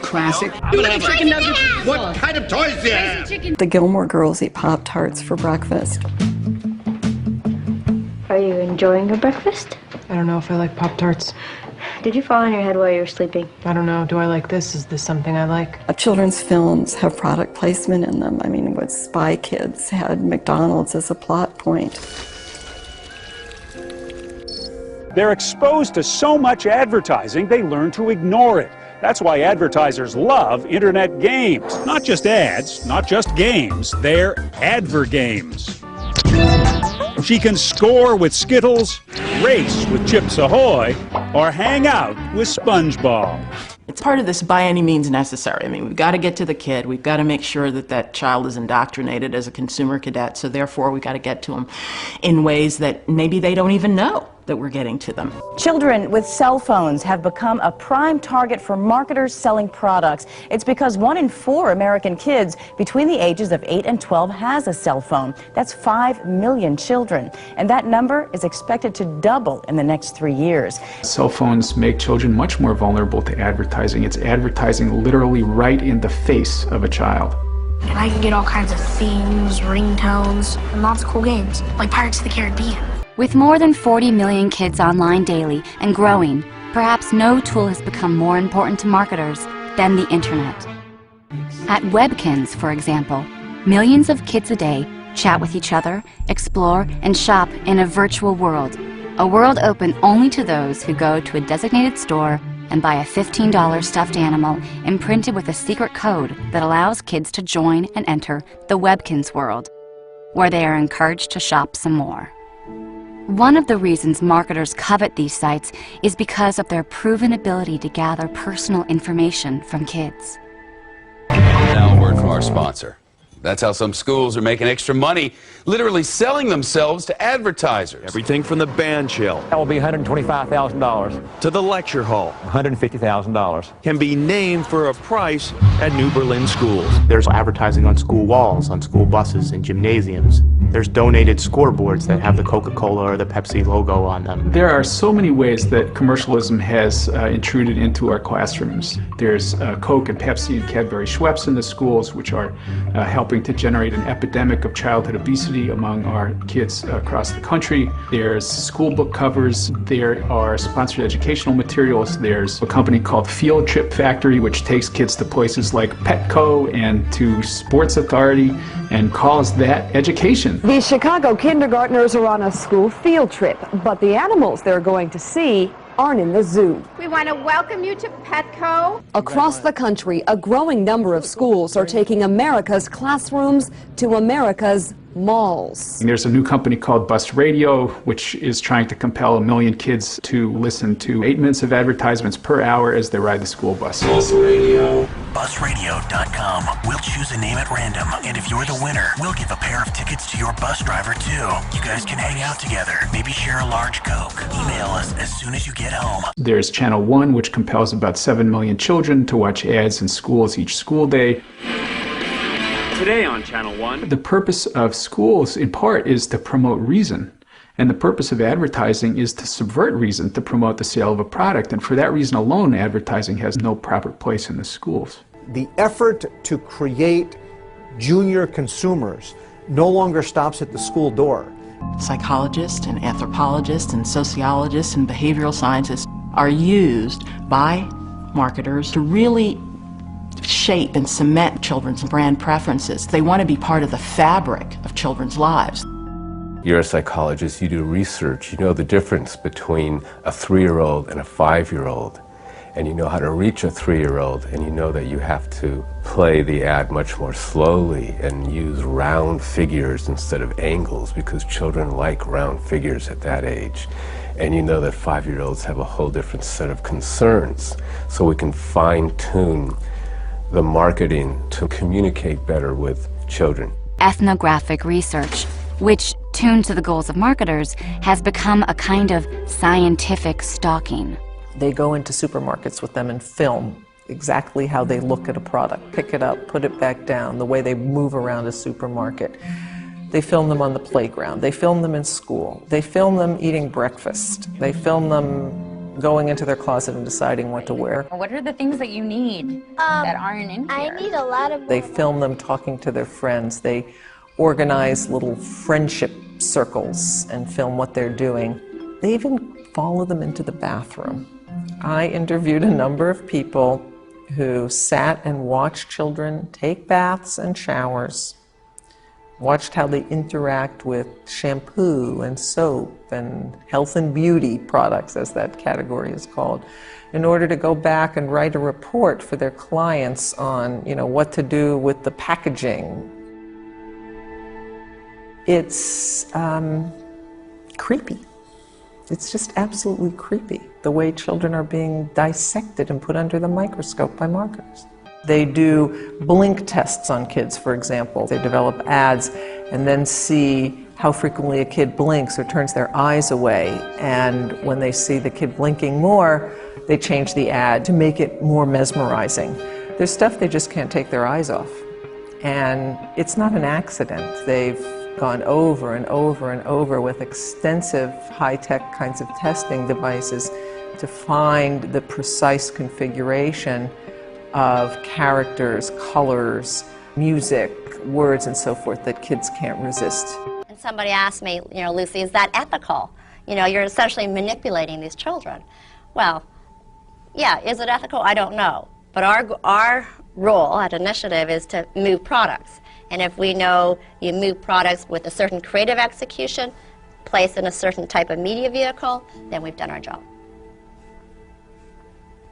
Classic. Chicken nuggets. What kind of toys do you have? The Gilmore girls eat Pop-Tarts for breakfast. Are you enjoying your breakfast? I don't know if I like Pop-Tarts. Did you fall on your head while you were sleeping? I don't know. Do I like this? Is this something I like? Children's films have product placement in them. I mean, what Spy Kids had McDonald's as a plot point. They're exposed to so much advertising, they learn to ignore it. That's why advertisers love internet games. Not just ads, not just games, they're advergames. She can score with Skittles, race with Chips Ahoy, or hang out with SpongeBob. It's part of this by any means necessary. I mean, we've got to get to the kid. We've got to make sure that that child is indoctrinated as a consumer cadet. So therefore, we've got to get to them in ways that maybe they don't even know that we're getting to them. Children with cell phones have become a prime target for marketers selling products. It's because 1 in 4 American kids between the ages of 8 and 12 has a cell phone. That's 5 million children. And that number is expected to double in the next 3 years. Cell phones make children much more vulnerable to advertising. It's advertising literally right in the face of a child. And I can get all kinds of themes, ringtones, and lots of cool games, like Pirates of the Caribbean. With more than 40 million kids online daily and growing, perhaps no tool has become more important to marketers than the internet. At Webkins, for example, millions of kids a day chat with each other, explore, and shop in a virtual world open only to those who go to a designated store and buy a $15 stuffed animal imprinted with a secret code that allows kids to join and enter the Webkins world, where they are encouraged to shop some more. One of the reasons marketers covet these sites is because of their proven ability to gather personal information from kids. Now a word from our sponsor. That's how some schools are making extra money, literally selling themselves to advertisers. Everything from the band shell. That will be $125,000. To the lecture hall. $150,000. Can be named for a price at New Berlin schools. There's advertising on school walls, on school buses, and gymnasiums. There's donated scoreboards that have the Coca-Cola or the Pepsi logo on them. There are so many ways that commercialism has intruded into our classrooms. There's Coke and Pepsi and Cadbury Schweppes in the schools, which are helping to generate an epidemic of childhood obesity among our kids across the country. There's school book covers. There are sponsored educational materials. There's a company called Field Trip Factory, which takes kids to places like Petco and to Sports Authority and calls that education. The Chicago kindergartners are on a school field trip, but the animals they're going to see aren't in the zoo. We want to welcome you to Petco. Across the country, a growing number of schools are taking America's classrooms to America's malls. There's a new company called Bus Radio, which is trying to compel 1 million kids to listen to 8 minutes of advertisements per hour as they ride the school bus. Bus Radio. Busradio.com. We'll choose a name at random, and if you're the winner, we'll give a pair of tickets to your bus driver too. You guys can hang out together, maybe share a large Coke. Email us as soon as you get home. There's Channel 1, which compels about 7 million children to watch ads in schools each school day. Today on Channel 1. The purpose of schools, in part, is to promote reason. And the purpose of advertising is to subvert reason, to promote the sale of a product. And for that reason alone, advertising has no proper place in the schools. The effort to create junior consumers no longer stops at the school door. Psychologists and anthropologists and sociologists and behavioral scientists are used by marketers to really shape and cement children's brand preferences. They want to be part of the fabric of children's lives. You're a psychologist, you do research, you know the difference between a 3-year-old and a 5-year-old, and you know how to reach a 3-year-old, and you know that you have to play the ad much more slowly and use round figures instead of angles, because children like round figures at that age. And you know that 5-year-olds have a whole different set of concerns, so we can fine-tune the marketing to communicate better with children. Ethnographic research, which, tuned to the goals of marketers, has become a kind of scientific stalking. They go into supermarkets with them and film exactly how they look at a product, pick it up, put it back down, the way they move around a supermarket. They film them on the playground. They film them in school. They film them eating breakfast. They film them going into their closet and deciding what to wear. What are the things that you need that aren't in here? I need a lot of. They film them talking to their friends. They organize little friendship circles and film what they're doing. They even follow them into the bathroom. I interviewed a number of people who sat and watched children take baths and showers, watched how they interact with shampoo and soap and health and beauty products, as that category is called, in order to go back and write a report for their clients on, what to do with the packaging. It's creepy. It's just absolutely creepy, the way children are being dissected and put under the microscope by marketers. They do blink tests on kids, for example. They develop ads and then see how frequently a kid blinks or turns their eyes away. And when they see the kid blinking more, they change the ad to make it more mesmerizing. There's stuff they just can't take their eyes off. And it's not an accident. They've gone over and over and over with extensive high-tech kinds of testing devices to find the precise configuration of characters, colors, music, words, and so forth that kids can't resist. And somebody asked me, Lucy, is that ethical? You're essentially manipulating these children. Well, yeah, is it ethical? I don't know. But our role at Initiative is to move products. And if we know you move products with a certain creative execution, placed in a certain type of media vehicle, then we've done our job.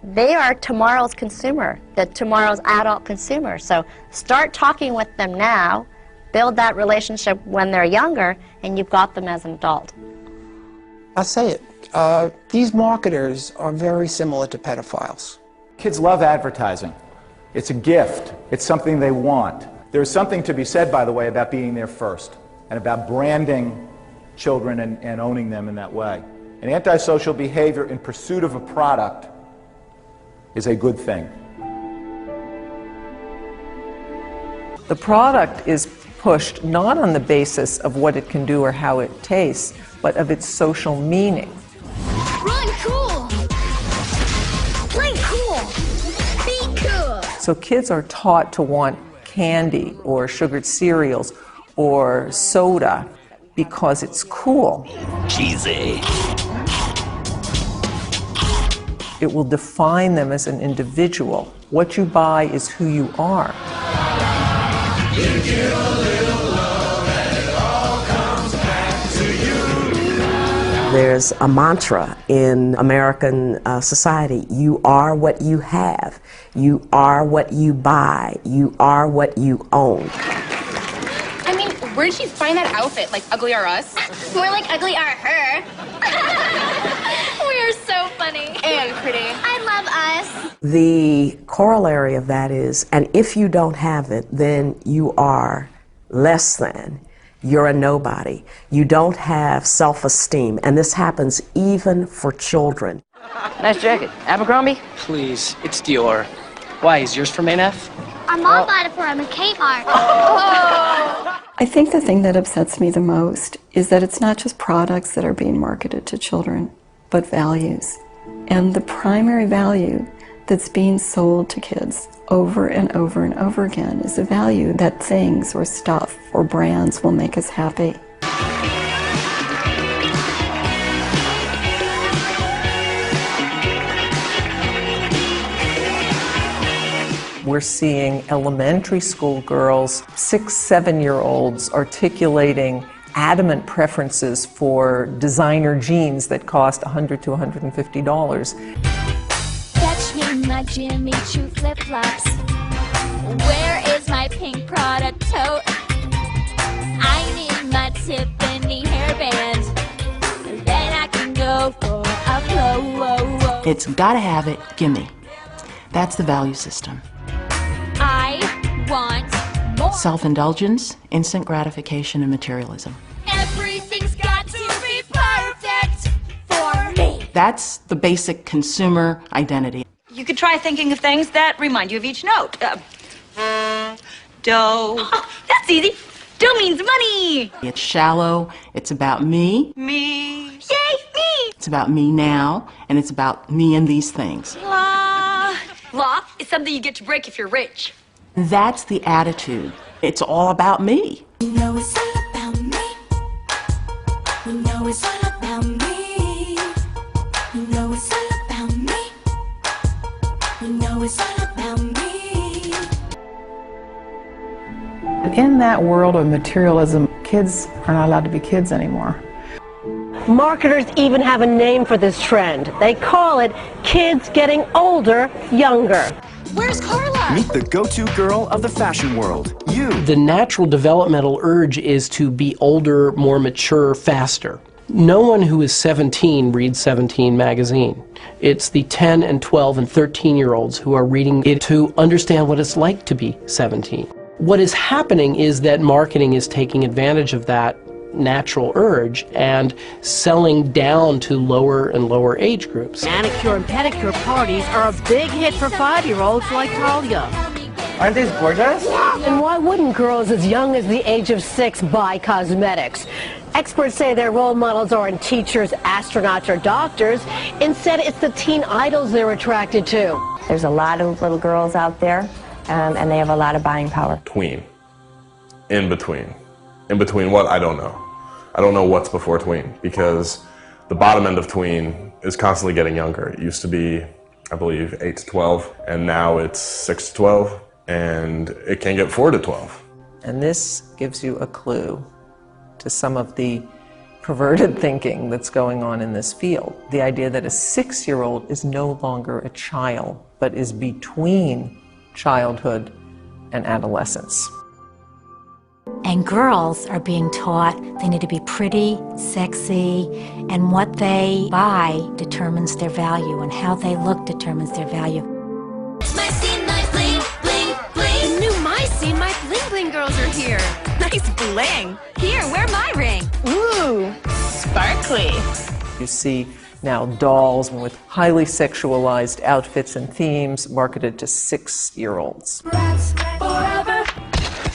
They are tomorrow's consumer, tomorrow's adult consumer. So start talking with them now, build that relationship when they're younger, and you've got them as an adult. I'll say it. These marketers are very similar to pedophiles. Kids love advertising. It's a gift. It's something they want. There's something to be said, by the way, about being there first and about branding children and owning them in that way. And antisocial behavior in pursuit of a product is a good thing. The product is pushed not on the basis of what it can do or how it tastes, but of its social meaning. Run cool! Play cool! Be cool! So kids are taught to want candy or sugared cereals or soda because it's cool. Cheesy. It will define them as an individual. What you buy is who you are. You give a little love and it all comes back to you. There's a mantra in American society: you are what you have, you are what you buy, you are what you own. I mean, where did she find that outfit? Like Ugly Are Us? More like Ugly Are Her. We are so funny. And pretty. I love us. The corollary of that is, and if you don't have it, then you are less than. You're a nobody. You don't have self-esteem, and this happens even for children. Nice jacket. Abercrombie? Please, it's Dior. Why, is yours from ANF? Our mom bought it for him at Kmart. I think the thing that upsets me the most is that it's not just products that are being marketed to children, but values. And the primary value that's being sold to kids over and over and over again is a value that things or stuff or brands will make us happy. We're seeing elementary school girls, 6-, 7-year-olds articulating adamant preferences for designer jeans that cost $100 to $150. Fetch me my Jimmy Choo flip-flops. Where is my pink Prada tote? I need my Tiffany hairband. Then I can go for a blow. It's gotta have it, gimme. That's the value system. want more. Self-indulgence, instant gratification, and materialism. Everything's got to be perfect for me. That's the basic consumer identity. You could try thinking of things that remind you of each note. Do. Oh, that's easy. Do means money. It's shallow, it's about me. Me. Yay, me! It's about me now, and it's about me and these things. Law. Law is something you get to break if you're rich. That's the attitude. It's all about me. You know it's all about me. You know it's all about me. You know it's all about me. You know it's all about me. In that world of materialism, kids are not allowed to be kids anymore. Marketers even have a name for this trend. They call it kids getting older, younger. Where's Carla? Meet the go-to girl of the fashion world, you. The natural developmental urge is to be older, more mature, faster. No one who is 17 reads 17 magazine. It's the 10 and 12 and 13-year-olds who are reading it to understand what it's like to be 17. What is happening is that marketing is taking advantage of that natural urge and selling down to lower and lower age groups. Manicure and pedicure parties are a big hit for 5-year-olds like Talia. Aren't these gorgeous? And why wouldn't girls as young as the age of 6 buy cosmetics? Experts say their role models aren't teachers, astronauts, or doctors. Instead, it's the teen idols they're attracted to. There's a lot of little girls out there, and they have a lot of buying power. Tween. In between. In between what? I don't know. I don't know what's before tween, because the bottom end of tween is constantly getting younger. It used to be, I believe, 8 to 12, and now it's 6 to 12, and it can get 4 to 12. And this gives you a clue to some of the perverted thinking that's going on in this field. The idea that a 6-year-old is no longer a child, but is between childhood and adolescence. And girls are being taught they need to be pretty, sexy, and what they buy determines their value, and how they look determines their value. My scene, my bling, bling, bling. The new My Scene, My Bling Bling girls are here. Nice bling. Here, wear my ring. Ooh, sparkly. You see now dolls with highly sexualized outfits and themes marketed to 6-year-olds.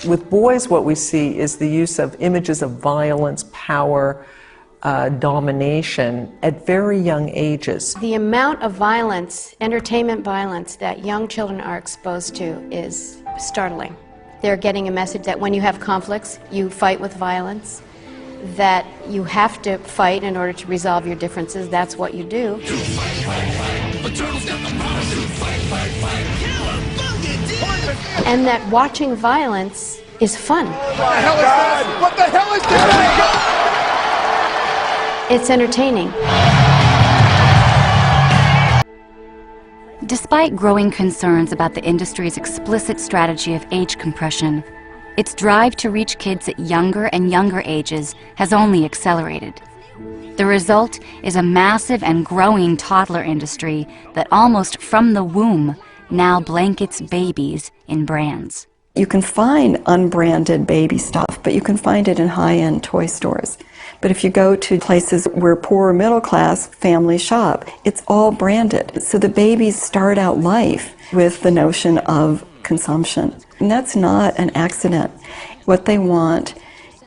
With boys, what we see is the use of images of violence, power, domination at very young ages. The amount of violence, entertainment violence, that young children are exposed to is startling. They're getting a message that when you have conflicts, you fight with violence, that you have to fight in order to resolve your differences. That's what you do. And that watching violence is fun. What the hell is this? What the hell is this? It's entertaining. Despite growing concerns about the industry's explicit strategy of age compression, its drive to reach kids at younger and younger ages has only accelerated. The result is a massive and growing toddler industry that almost from the womb now blankets babies in brands. You can find unbranded baby stuff, but you can find it in high-end toy stores. But if you go to places where poor middle-class families shop, it's all branded. So the babies start out life with the notion of consumption. And that's not an accident. What they want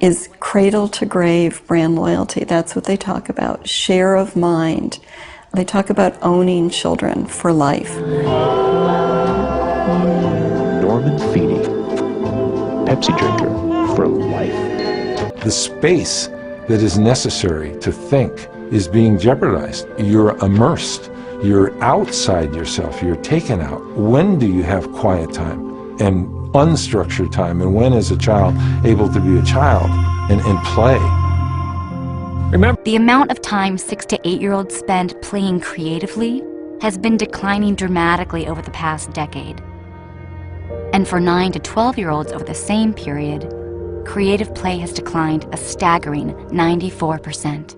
is cradle-to-grave brand loyalty. That's what they talk about. Share of mind. They talk about owning children for life. Norman Feeney, Pepsi drinker for life. The space that is necessary to think is being jeopardized. You're immersed. You're outside yourself. You're taken out. When do you have quiet time and unstructured time? And when is a child able to be a child and play? Remember, the amount of time 6 to 8-year-olds spend playing creatively has been declining dramatically over the past decade. And for 9 to 12-year-olds over the same period, creative play has declined a staggering 94%.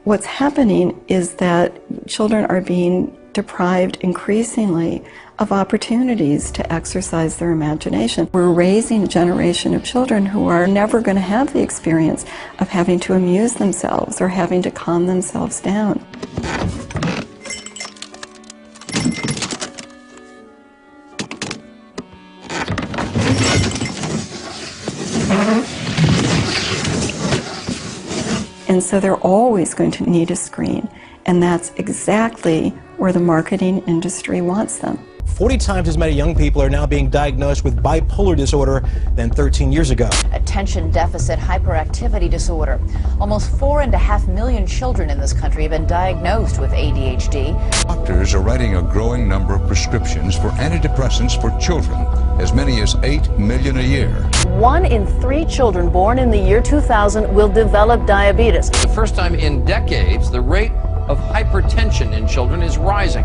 What's happening is that children are being deprived increasingly of opportunities to exercise their imagination. We're raising a generation of children who are never going to have the experience of having to amuse themselves or having to calm themselves down. And so they're always going to need a screen, and that's exactly where the marketing industry wants them. 40 times as many young people are now being diagnosed with bipolar disorder than 13 years ago. Attention deficit hyperactivity disorder. Almost 4.5 million children in this country have been diagnosed with ADHD. Doctors are writing a growing number of prescriptions for antidepressants for children, as many as 8 million a year. 1 in 3 children born in the year 2000 will develop diabetes. For the first time in decades, the rate of hypertension in children is rising.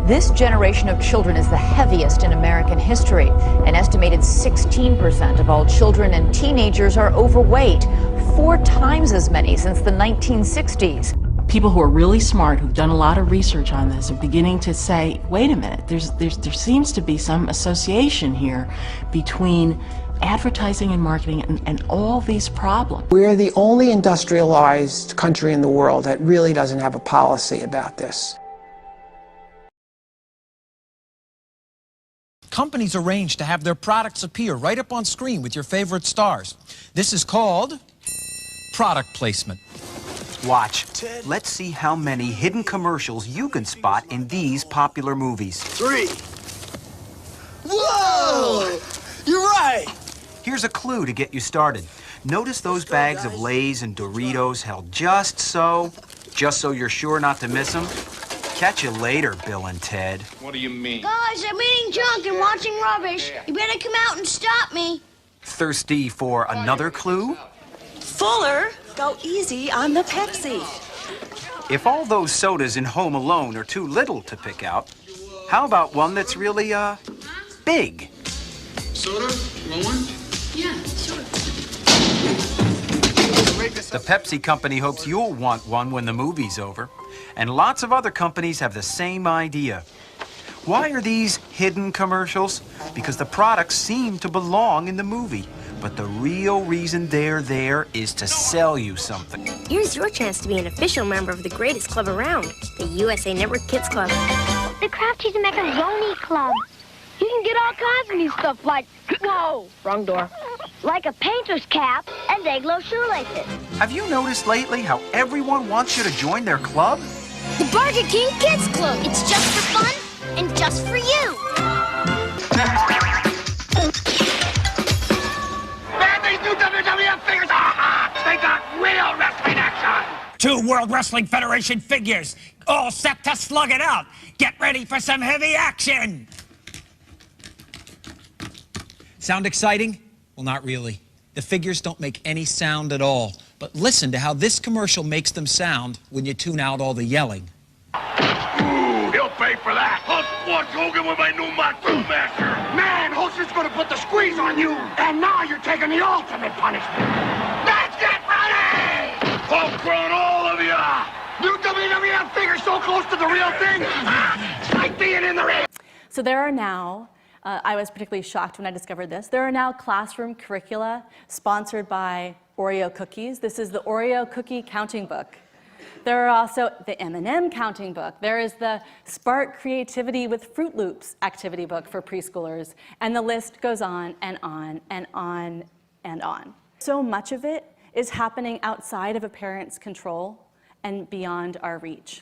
This generation of children is the heaviest in American history. An estimated 16% of all children and teenagers are overweight, 4 times as many since the 1960s. People who are really smart, who've done a lot of research on this, are beginning to say, wait a minute, there seems to be some association here between advertising and marketing and all these problems. We're the only industrialized country in the world that really doesn't have a policy about this. Companies arrange to have their products appear right up on screen with your favorite stars. This is called product placement. Watch. Let's see how many hidden commercials you can spot in these popular movies. 3. Whoa! You're right! Here's a clue to get you started. Notice those bags of Lay's and Doritos held just so you're sure not to miss them? Catch you later, Bill and Ted. What do you mean? Guys, I'm eating junk and watching rubbish. You better come out and stop me. Thirsty for another clue? Fuller, go easy on the Pepsi. If all those sodas in Home Alone are too little to pick out, how about one that's really, big? Soda? You want one? Yeah, sure. The Pepsi company hopes you'll want one when the movie's over. And lots of other companies have the same idea. Why are these hidden commercials? Because the products seem to belong in the movie. But the real reason they're there is to sell you something. Here's your chance to be an official member of the greatest club around, the USA Network Kids Club. The Kraft Cheese and Macaroni Club. You can get all kinds of new stuff like, whoa, wrong door, like a painter's cap and Day-Glo shoelaces. Have you noticed lately how everyone wants you to join their club? The Burger King Kids Club. It's just for fun and just for you. Man, these new WWF figures, they got real wrestling action! 2 World Wrestling Federation figures, all set to slug it out. Get ready for some heavy action! Sound exciting? Well, not really. The figures don't make any sound at all. But listen to how this commercial makes them sound when you tune out all the yelling. Ooh, he'll pay for that. Hulk Watch Hogan with my new Matsu Master. Man, Hulkster's gonna put the squeeze on you. And now you're taking the ultimate punishment. Let's get ready! Hulk crown all of ya! New WWF figure so close to the real thing. Like being in the ring. So there are now, I was particularly shocked when I discovered this, there are now classroom curricula sponsored by Oreo cookies. This is the Oreo cookie counting book. There are also the M&M counting book. There is the Spark Creativity with Fruit Loops activity book for preschoolers. And the list goes on and on and on and on. So much of it is happening outside of a parent's control and beyond our reach.